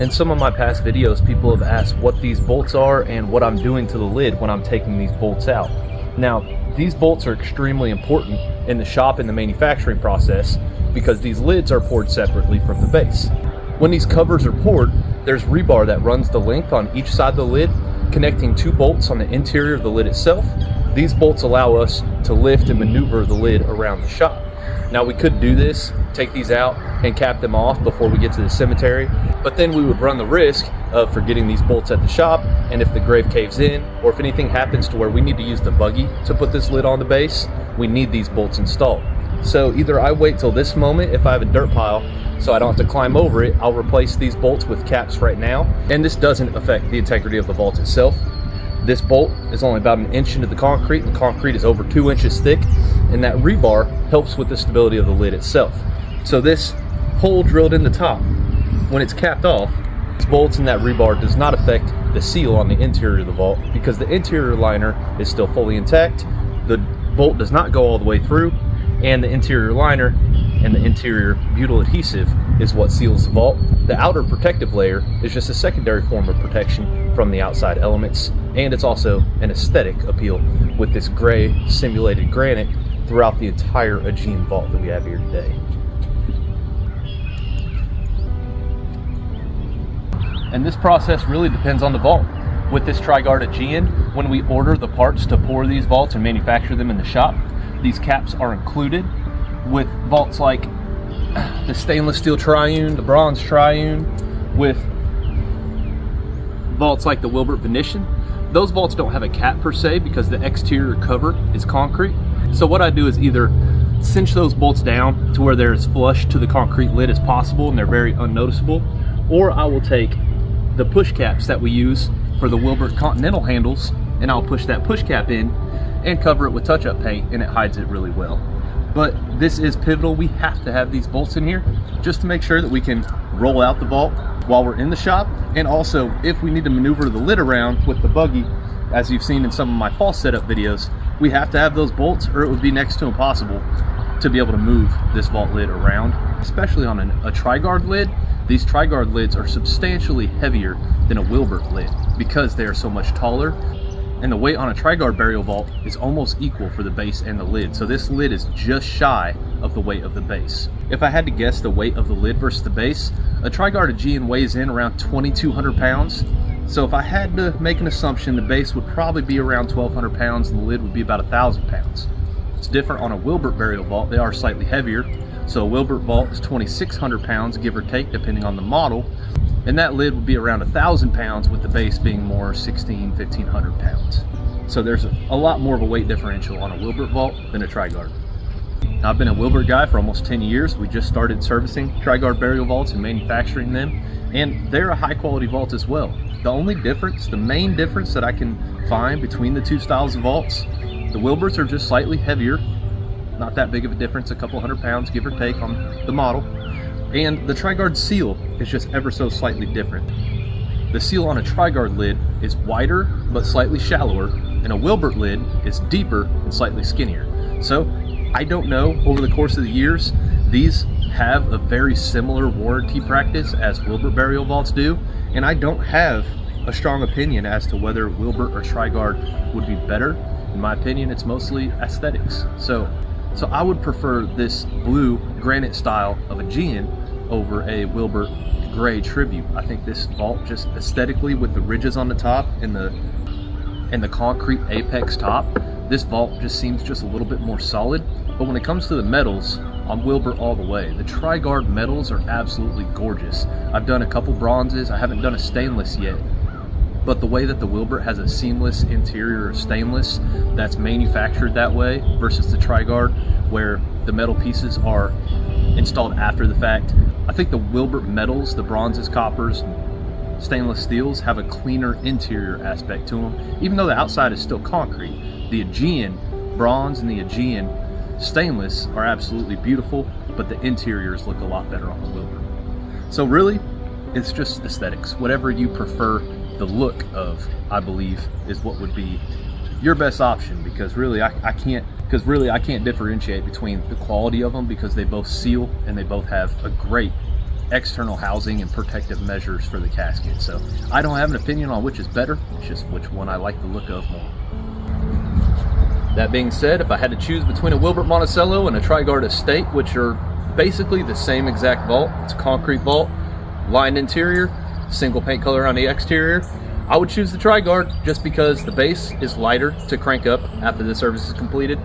In some of my past videos, people have asked what these bolts are and what I'm doing to the lid when I'm taking these bolts out. Now, these bolts are extremely important in the shop and the manufacturing process because these lids are poured separately from the base. When these covers are poured, there's rebar that runs the length on each side of the lid, connecting two bolts on the interior of the lid itself. These bolts allow us to lift and maneuver the lid around the shop. Now, we could do this, take these out and cap them off before we get to the cemetery, but then we would run the risk of forgetting these bolts at the shop, and if the grave caves in, or if anything happens to where we need to use the buggy to put this lid on the base, we need these bolts installed. So either I wait till this moment if I have a dirt pile so I don't have to climb over it, I'll replace these bolts with caps right now, and this doesn't affect the integrity of the vault itself. This bolt is only about an inch into the concrete, and the concrete is over 2 inches thick, and that rebar helps with the stability of the lid itself. So this hole drilled in the top, when it's capped off, these bolts and that rebar does not affect the seal on the interior of the vault because the interior liner is still fully intact. The bolt does not go all the way through, and the interior liner and the interior butyl adhesive is what seals the vault. The outer protective layer is just a secondary form of protection from the outside elements, and it's also an aesthetic appeal with this gray simulated granite throughout the entire Aegean vault that we have here today. And this process really depends on the vault. With this Trigard Aegean, when we order the parts to pour these vaults and manufacture them in the shop, these caps are included. With vaults like the stainless steel triune, the bronze triune, with vaults like the Wilbert Venetian, those vaults don't have a cap per se because the exterior cover is concrete. So what I do is either cinch those bolts down to where they're as flush to the concrete lid as possible and they're very unnoticeable, or I will take the push caps that we use for the Wilbert Continental handles and I'll push that push cap in and cover it with touch-up paint, and it hides it really well. But this is pivotal. We have to have these bolts in here just to make sure that we can roll out the vault while we're in the shop, and also if we need to maneuver the lid around with the buggy, as you've seen in some of my false setup videos, we have to have those bolts or it would be next to impossible to be able to move this vault lid around, especially on a Trigard lid. These Trigard lids are substantially heavier than a Wilbert lid because they are so much taller, and the weight on a Trigard burial vault is almost equal for the base and the lid. So this lid is just shy of the weight of the base. If I had to guess the weight of the lid versus the base, a Trigard Aegean weighs in around 2,200 pounds. So if I had to make an assumption, the base would probably be around 1,200 pounds and the lid would be about 1,000 pounds. It's different on a Wilbert burial vault. They are slightly heavier. So a Wilbert vault is 2,600 pounds, give or take, depending on the model. And that lid would be around 1,000 pounds with the base being more 1,500 pounds. So there's a lot more of a weight differential on a Wilbert vault than a Trigard. Now, I've been a Wilbert guy for almost 10 years. We just started servicing Trigard burial vaults and manufacturing them, and they're a high quality vault as well. The only difference, the main difference that I can find between the two styles of vaults, the Wilberts are just slightly heavier, not that big of a difference, a couple hundred pounds give or take on the model. And the Trigard seal is just ever so slightly different. The seal on a Trigard lid is wider but slightly shallower, and a Wilbert lid is deeper and slightly skinnier. So I don't know, over the course of the years, these have a very similar warranty practice as Wilbert burial vaults do, and I don't have a strong opinion as to whether Wilbert or Trigard would be better. In my opinion, it's mostly aesthetics. So I would prefer this blue granite style of Aegean over a Wilbert gray tribute. I think this vault just aesthetically, with the ridges on the top and the concrete apex top, this vault just seems just a little bit more solid. But when it comes to the metals, I'm Wilbert all the way. The Trigard metals are absolutely gorgeous. I've done a couple bronzes. I haven't done a stainless yet. But the way that the Wilbert has a seamless interior of stainless that's manufactured that way versus the Trigard where the metal pieces are installed after the fact, I think the Wilbert metals, the bronzes, coppers, stainless steels, have a cleaner interior aspect to them. Even though the outside is still concrete, the Aegean bronze and the Aegean stainless are absolutely beautiful, but the interiors look a lot better on the Wilbert. So really, it's just aesthetics. Whatever you prefer the look of, I believe, is what would be your best option, because really I can't differentiate between the quality of them, because they both seal and they both have a great external housing and protective measures for the casket. So I don't have an opinion on which is better, it's just which one I like the look of more. That being said, if I had to choose between a Wilbert Monticello and a Trigard Estate, which are basically the same exact vault, it's a concrete vault, lined interior, single paint color on the exterior, I would choose the Trigard just because the base is lighter to crank up after the service is completed.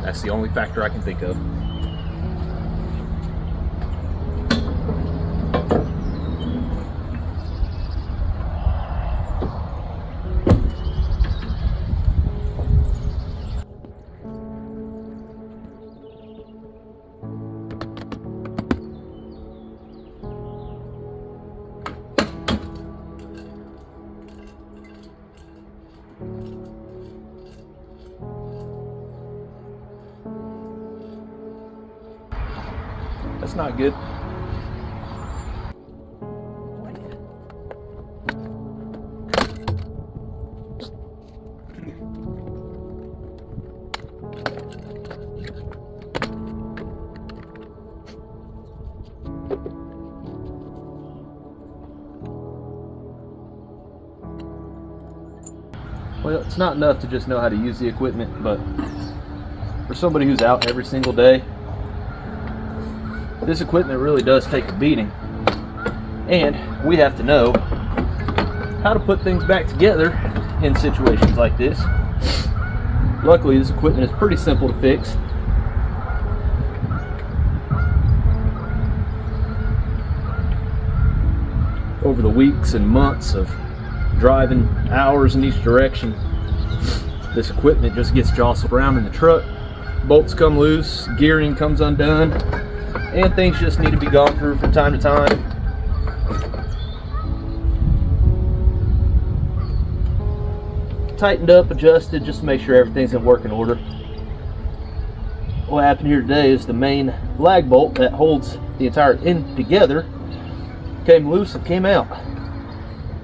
That's the only factor I can think of. That's not good. Well, it's not enough to just know how to use the equipment, but for somebody who's out every single day, this equipment really does take a beating, and we have to know how to put things back together in situations like this. Luckily, this equipment is pretty simple to fix. Over the weeks and months of driving hours in each direction, this equipment just gets jostled around in the truck. Bolts come loose, gearing comes undone, and things just need to be gone through from time to time. Tightened up, adjusted, just to make sure everything's in working order. What happened here today is the main lag bolt that holds the entire end together came loose and came out.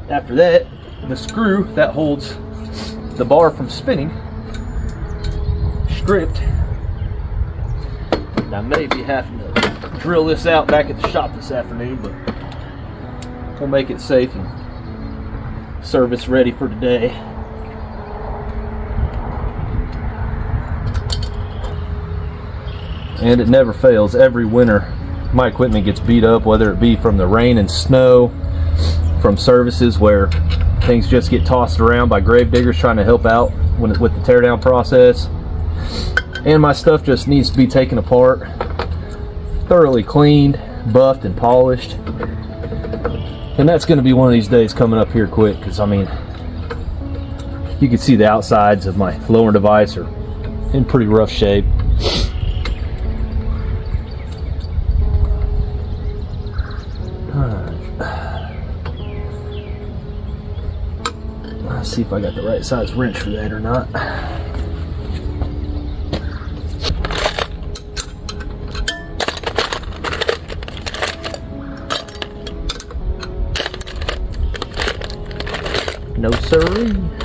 After that, the screw that holds the bar from spinning stripped. I may be having to drill this out back at the shop this afternoon, but we'll make it safe and service ready for today. And it never fails. Every winter my equipment gets beat up, whether it be from the rain and snow, from services where things just get tossed around by grave diggers trying to help out with the teardown process. And my stuff just needs to be taken apart, thoroughly cleaned, buffed, and polished. And that's going to be one of these days coming up here quick, because I mean, you can see the outsides of my lowering device are in pretty rough shape. Let's see if I got the right size wrench for that or not. No siree.